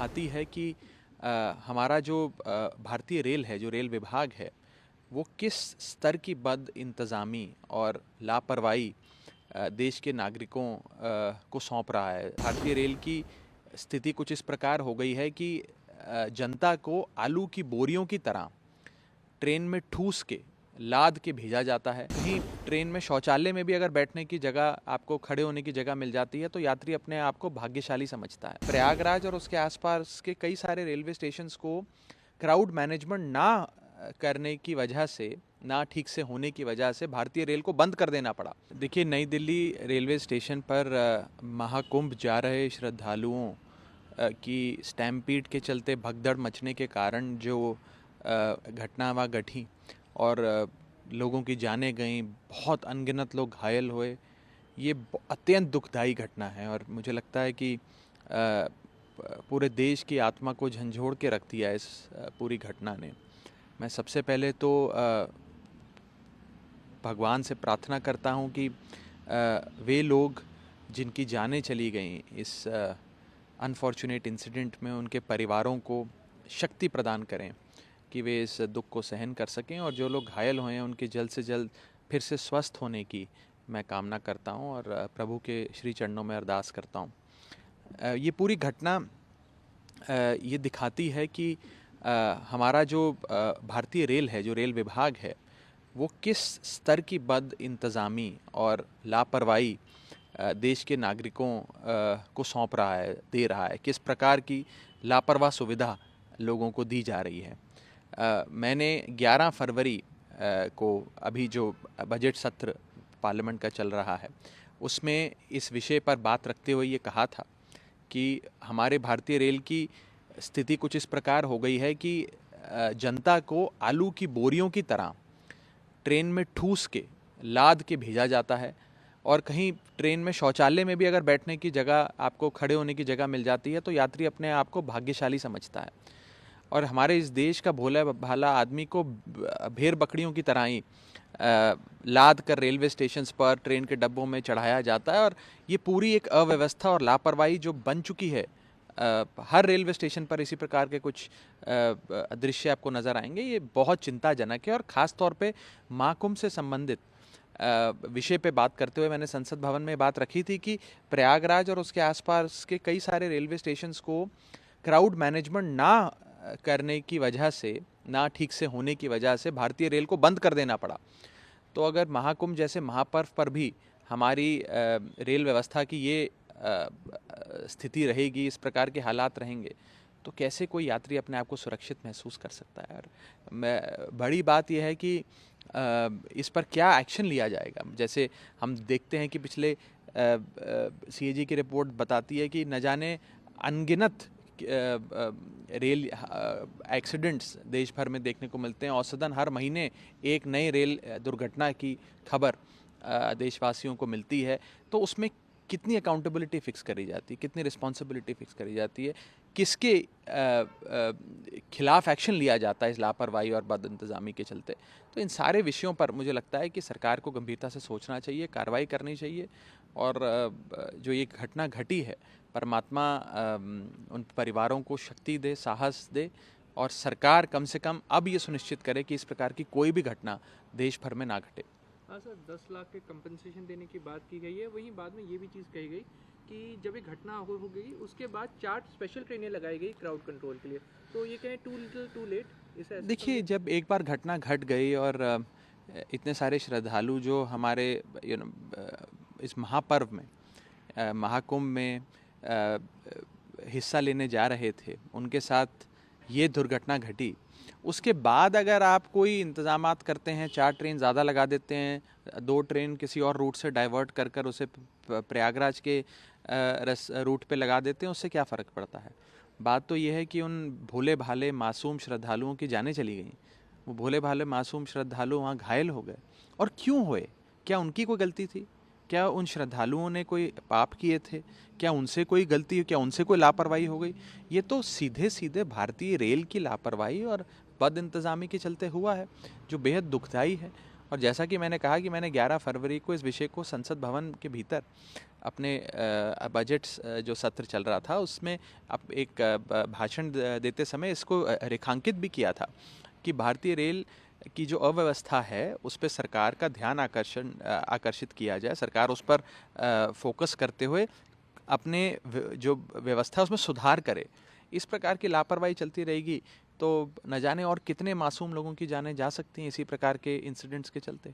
दिखाती है कि हमारा जो भारतीय रेल है, जो रेल विभाग है, वो किस स्तर की बदइंतज़ामी और लापरवाही देश के नागरिकों को सौंप रहा है। भारतीय रेल की स्थिति कुछ इस प्रकार हो गई है कि जनता को आलू की बोरियों की तरह ट्रेन में ठूस के लाद के भेजा जाता है। कहीं ट्रेन में शौचालय में भी अगर बैठने की जगह, आपको खड़े होने की जगह मिल जाती है तो यात्री अपने आप को भाग्यशाली समझता है। प्रयागराज और उसके आसपास के कई सारे रेलवे स्टेशंस को क्राउड मैनेजमेंट ना करने की वजह से, ना ठीक से होने की वजह से भारतीय रेल को बंद कर देना पड़ा। देखिए, नई दिल्ली रेलवे स्टेशन पर महाकुंभ जा रहे श्रद्धालुओं की स्टैम्पीड के चलते भगदड़ मचने के कारण जो घटना वहाँ घटी और लोगों की जानें गईं, बहुत अनगिनत लोग घायल हुए, ये अत्यंत दुखदाई घटना है। और मुझे लगता है कि पूरे देश की आत्मा को झंझोड़ के रख दिया इस पूरी घटना ने। मैं सबसे पहले तो भगवान से प्रार्थना करता हूँ कि वे लोग जिनकी जानें चली गईं इस अनफॉर्चुनेट इंसिडेंट में, उनके परिवारों को शक्ति प्रदान करें कि वे इस दुख को सहन कर सकें, और जो लोग घायल हुए हैं उनके जल्द से जल्द फिर से स्वस्थ होने की मैं कामना करता हूं और प्रभु के श्री चरणों में अरदास करता हूं। ये पूरी घटना ये दिखाती है कि हमारा जो भारतीय रेल है, जो रेल विभाग है, वो किस स्तर की बदइंतज़ामी और लापरवाही देश के नागरिकों को सौंप रहा है, दे रहा है, किस प्रकार की लापरवाह सुविधा लोगों को दी जा रही है। मैंने 11 फरवरी को अभी जो बजट सत्र पार्लियामेंट का चल रहा है, उसमें इस विषय पर बात रखते हुए ये कहा था कि हमारे भारतीय रेल की स्थिति कुछ इस प्रकार हो गई है कि जनता को आलू की बोरियों की तरह ट्रेन में ठूस के लाद के भेजा जाता है, और कहीं ट्रेन में शौचालय में भी अगर बैठने की जगह, आपको खड़े होने की जगह मिल जाती है तो यात्री अपने आप को भाग्यशाली समझता है। और हमारे इस देश का भोला भाला आदमी को भेड़ बकरियों की तरह ही लाद कर रेलवे स्टेशंस पर, ट्रेन के डब्बों में चढ़ाया जाता है। और ये पूरी एक अव्यवस्था और लापरवाही जो बन चुकी है, हर रेलवे स्टेशन पर इसी प्रकार के कुछ दृश्य आपको नज़र आएंगे। ये बहुत चिंताजनक है। और ख़ास तौर पे महाकुंभ से संबंधित विषय पे बात करते हुए मैंने संसद भवन में बात रखी थी कि प्रयागराज और उसके आसपास के कई सारे रेलवे स्टेशंस को क्राउड मैनेजमेंट ना करने की वजह से, ना ठीक से होने की वजह से भारतीय रेल को बंद कर देना पड़ा। तो अगर महाकुंभ जैसे महापर्व पर भी हमारी रेल व्यवस्था की ये स्थिति रहेगी, इस प्रकार के हालात रहेंगे, तो कैसे कोई यात्री अपने आप को सुरक्षित महसूस कर सकता है। और बड़ी बात यह है कि इस पर क्या एक्शन लिया जाएगा। जैसे हम देखते हैं कि पिछले सीएजी की रिपोर्ट बताती है कि न जाने अनगिनत रेल एक्सीडेंट्स देश भर में देखने को मिलते हैं। औसतन हर महीने एक नई रेल दुर्घटना की खबर देशवासियों को मिलती है। तो उसमें कितनी अकाउंटेबिलिटी फिक्स करी जाती है, कितनी रिस्पॉन्सिबिलिटी फिक्स करी जाती है, किसके खिलाफ एक्शन लिया जाता है इस लापरवाही और बदइंतज़ामी के चलते। तो इन सारे विषयों पर मुझे लगता है कि सरकार को गंभीरता से सोचना चाहिए, कार्रवाई करनी चाहिए। और जो ये घटना घटी है, परमात्मा उन परिवारों को शक्ति दे, साहस दे, और सरकार कम से कम अब ये सुनिश्चित करे कि इस प्रकार की कोई भी घटना देश भर में ना घटे। हाँ सर, 10 लाख के कंपनसेशन देने की बात की गई है। वहीं बाद में ये भी चीज़ कही गई कि जब ये घटना हो गई उसके बाद 4 स्पेशल ट्रेनें लगाई गई क्राउड कंट्रोल के लिए। तो ये कहें टू लिटिल टू लेट, इसे देखिए, जब एक बार घटना घट गई और इतने सारे श्रद्धालु जो हमारे इस महापर्व में, महाकुंभ में हिस्सा लेने जा रहे थे, उनके साथ ये दुर्घटना घटी, उसके बाद अगर आप कोई इंतज़ामात करते हैं, 4 ट्रेन ज़्यादा लगा देते हैं, 2 ट्रेन किसी और रूट से डाइवर्ट कर उसे प्रयागराज के रूट पे लगा देते हैं, उससे क्या फ़र्क पड़ता है। बात तो ये है कि उन भोले भाले मासूम श्रद्धालुओं की जानें चली गईं। वो भोले भाले मासूम श्रद्धालु वहाँ घायल हो गए। और क्यों हुए? क्या उनकी कोई गलती थी? क्या उन श्रद्धालुओं ने कोई पाप किए थे? क्या उनसे कोई गलती, क्या उनसे कोई लापरवाही हो गई? ये तो सीधे सीधे भारतीय रेल की लापरवाही और बदइंतज़ामी के चलते हुआ है, जो बेहद दुखदाई है। और जैसा कि मैंने कहा कि मैंने 11 फरवरी को इस विषय को संसद भवन के भीतर अपने बजट जो सत्र चल रहा था उसमें एक भाषण देते समय इसको रेखांकित भी किया था कि भारतीय रेल की जो अव्यवस्था है उस पर सरकार का ध्यान आकर्षित किया जाए, सरकार उस पर फोकस करते हुए अपने जो व्यवस्था है उसमें सुधार करे। इस प्रकार की लापरवाही चलती रहेगी तो न जाने और कितने मासूम लोगों की जानें जा सकती हैं इसी प्रकार के इंसिडेंट्स के चलते।